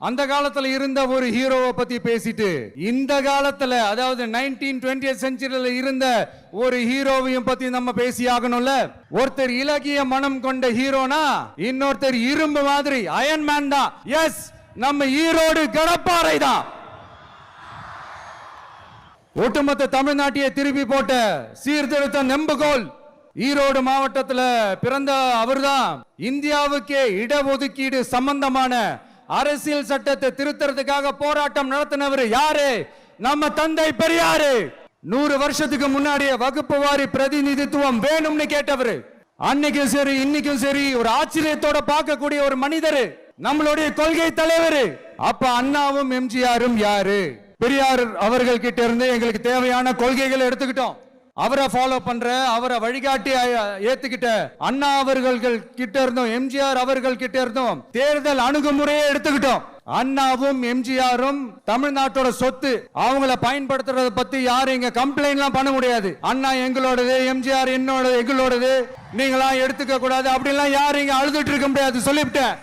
அந்த காலத்துல இருந்த ஒரு ஹீரோவை பத்தி பேசிட்டு இந்த காலத்துல அதாவது 1920th செஞ்சுரியில இருந்த ஒரு ஹீரோவையும் பத்தி நம்ம பேசி ஆகணும்ல. ஒருத்தர் இலகிய மனம் கொண்ட ஹீரோனா இன்னொருத்தர் இரும்பு மாதிரி அயன் மேன் தான். எஸ், நம்ம ஈரோடு கடப்பாறை தான். ஒட்டுமொத்த தமிழ்நாட்டையே திருப்பி போட்ட சீர்திருத்த நெம்புகோல் ஈரோடு மாவட்டத்துல பிறந்த அவர்தான். இந்தியாவுக்கே இடஒதுக்கீடு சம்பந்தமான அரசியல் சட்டத்தை திருத்தறதுக்காக போராட்டம் நடத்தினவர் யாரு? நம்ம தந்தை பெரியாரு. 100 வருஷத்துக்கு முன்னாடியே வகுப்பு வாரி பிரதிநிதித்துவம் வேணும்னு கேட்டவர். அன்னைக்கும் சரி இன்னைக்கும் சரி ஒரு ஆச்சரியத்தோட பார்க்கக்கூடிய ஒரு மனிதர், நம்மளுடைய கொள்கை தலைவர். அப்ப அண்ணாவும் எம்ஜிஆரும் யாரு? பெரியார் அவர்கள் கிட்ட இருந்து எங்களுக்கு தேவையான கொள்கைகளை எடுத்துக்கிட்டோம். அவரை ஃபாலோ பண்ற, அவரை வழிகாட்டி ஏத்துக்கிட்ட அண்ணா அவர்கள் கிட்ட இருந்தோம், எம்ஜிஆர் அவர்கள் கிட்ட இருந்தோம் தேர்தல் அணுகுமுறையை எடுத்துக்கிட்டோம். அண்ணாவும் எம்ஜிஆரும் தமிழ்நாட்டோட சொத்து. அவங்கள பயன்படுத்துறத பத்தி யாரும் இங்க கம்ப்ளைண்ட் எல்லாம் பண்ண முடியாது. அண்ணா எங்களோடது, எம்ஜிஆர் எங்களோடது, நீங்களா எடுத்துக்க கூடாது அப்படிலாம் யாரும் இங்க அழுதுட்டு இருக்க முடியாது. சொல்லிவிட்டேன்.